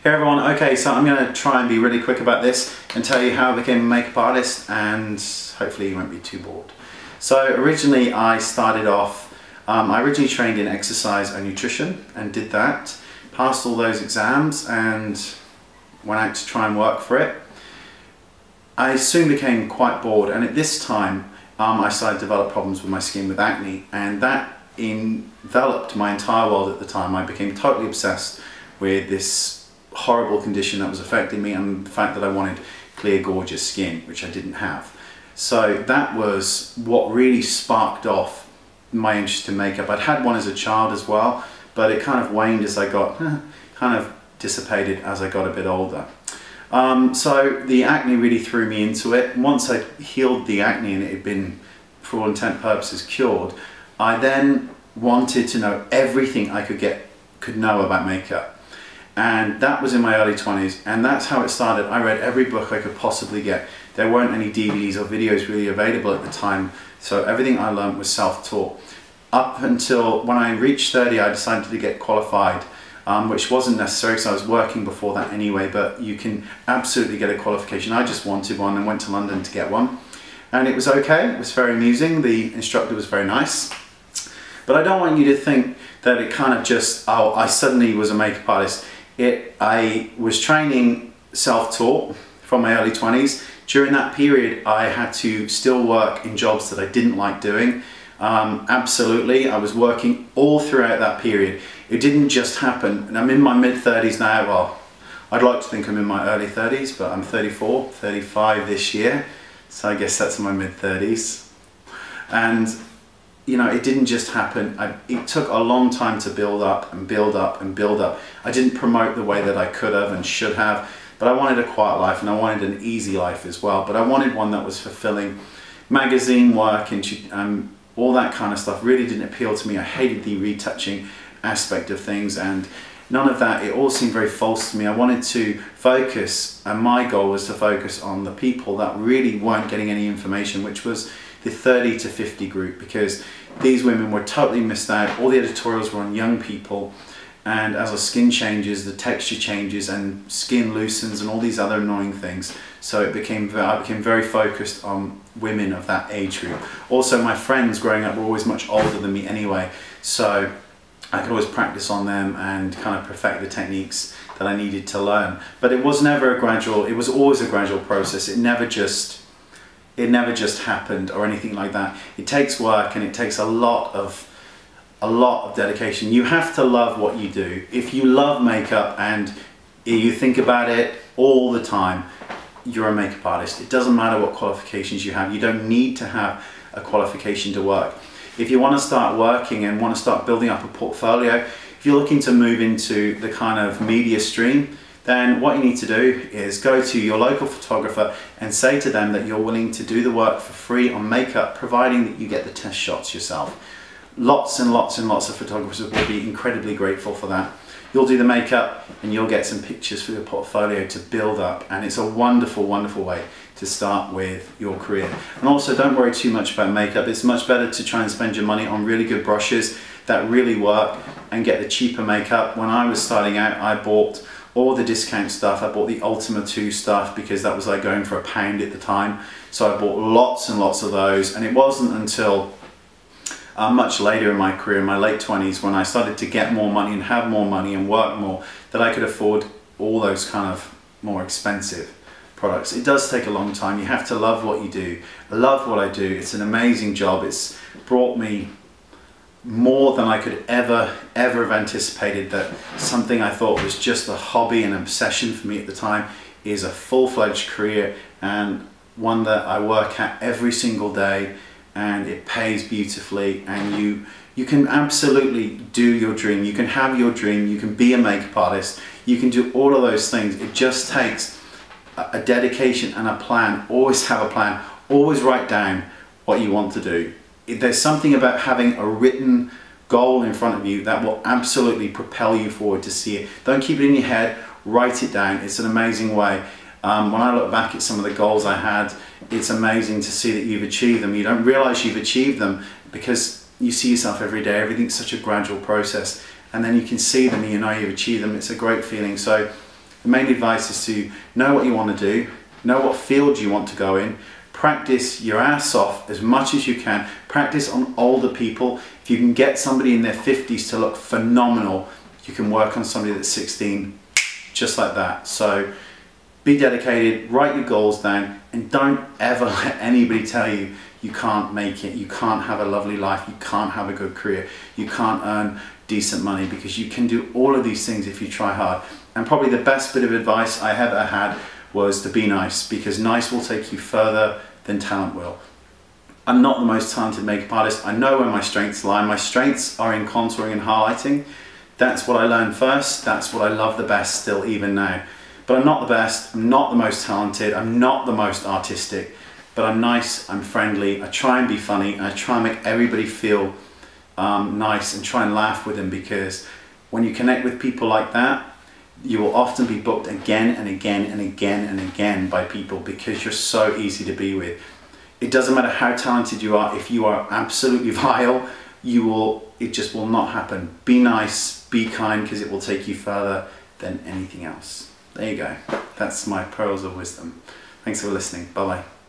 Hey everyone, okay, so I'm going to try and be really quick about this and tell you how I became a makeup artist, and hopefully you won't be too bored. So originally I started off, I originally trained in exercise and nutrition and did that, passed all those exams and went out to try and work for it. I soon became quite bored, and at this time I started to develop problems with my skin with acne, and that enveloped my entire world at the time. I became totally obsessed with this horrible condition that was affecting me and the fact that I wanted clear, gorgeous skin, which I didn't have. So that was what really sparked off my interest in makeup. I'd had one as a child as well, but it kind of waned as I got, kind of dissipated as I got a bit older. So the acne really threw me into it. Once I healed the acne and it had been, for all intent and purposes, cured, I then wanted to know everything I could know about makeup. And that was in my early 20s, and that's how it started. I read every book I could possibly get. There weren't any DVDs or videos really available at the time, so everything I learned was self-taught. Up until when I reached 30, I decided to get qualified, which wasn't necessary because I was working before that anyway, but you can absolutely get a qualification. I just wanted one and went to London to get one. And it was okay, it was very amusing, the instructor was very nice. But I don't want you to think that it kind of just, oh, I suddenly was a makeup artist. I was training self-taught from my early 20s. During that period, I had to still work in jobs that I didn't like doing. Absolutely, I was working all throughout that period. It didn't just happen, and I'm in my mid-30s now. Well, I'd like to think I'm in my early 30s, but I'm 34, 35 this year, so I guess that's my mid-30s. And you know, it didn't just happen. It took a long time to build up and build up and build up. I didn't promote the way that I could have and should have, but I wanted a quiet life and I wanted an easy life as well. But I wanted one that was fulfilling. Magazine work and all that kind of stuff really didn't appeal to me. I hated the retouching aspect of things, and none of that. It all seemed very false to me. I wanted to focus, and my goal was to focus on the people that really weren't getting any information, which was the 30 to 50 group, because these women were totally missed out. All the editorials were on young people, and as our skin changes, the texture changes and skin loosens and all these other annoying things. So I became very focused on women of that age group. Also, my friends growing up were always much older than me anyway, so I could always practice on them and kind of perfect the techniques that I needed to learn. But it was never a gradual, it was always a gradual process. It never just happened or anything like that. It takes work and it takes a lot of dedication. You have to love what you do. If you love makeup and you think about it all the time, you're a makeup artist. It doesn't matter what qualifications you have. You don't need to have a qualification to work. If you want to start working and want to start building up a portfolio, if you're looking to move into the kind of media stream, then what you need to do is go to your local photographer and say to them that you're willing to do the work for free on makeup, providing that you get the test shots yourself. Lots and lots and lots of photographers will be incredibly grateful for that. You'll do the makeup and you'll get some pictures for your portfolio to build up, and it's a wonderful, wonderful way to start with your career. And also, don't worry too much about makeup. It's much better to try and spend your money on really good brushes that really work and get the cheaper makeup. When I was starting out, I bought all the discount stuff. I bought the Ultima 2 stuff because that was like going for £1 at the time. So I bought lots and lots of those, and it wasn't until much later in my career, in my late 20s, when I started to get more money and have more money and work more, that I could afford all those kind of more expensive products. It does take a long time. You have to love what you do. I love what I do. It's an amazing job. It's brought me more than I could ever have anticipated. That something I thought was just a hobby and obsession for me at the time is a full-fledged career, and one that I work at every single day, and it pays beautifully, and you can absolutely do your dream. You can have your dream. You can be a makeup artist. You can do all of those things. It just takes a dedication and a plan. Always have a plan. Always write down what you want to do. There's something about having a written goal in front of you that will absolutely propel you forward to see it. Don't keep it in your head, write it down. It's an amazing way. When I look back at some of the goals I had, it's amazing to see that you've achieved them. You don't realize you've achieved them because you see yourself every day. Everything's such a gradual process, and then you can see them and you know you've achieved them. It's a great feeling. So The main advice is to know what you want to do, know what field you want to go in, practice your ass off as much as you can, practice on older people. If you can get somebody in their 50s to look phenomenal, you can work on somebody that's 16 just like that. So be dedicated, write your goals down, and don't ever let anybody tell you you can't make it, you can't have a lovely life, you can't have a good career, you can't earn decent money, because you can do all of these things if you try hard. And probably the best bit of advice I ever had was to be nice, because nice will take you further than talent will. I'm not the most talented makeup artist. I know where my strengths lie. My strengths are in contouring and highlighting. That's what I learned first. That's what I love the best still, even now. But I'm not the best, I'm not the most talented, I'm not the most artistic, but I'm nice, I'm friendly, I try and be funny, and I try and make everybody feel nice and try and laugh with them, because when you connect with people like that, you will often be booked again and again and again and again by people, because you're so easy to be with. It doesn't matter how talented you are, if you are absolutely vile, it just will not happen. Be nice, be kind, because it will take you further than anything else. There you go. That's my pearls of wisdom. Thanks for listening. Bye-bye.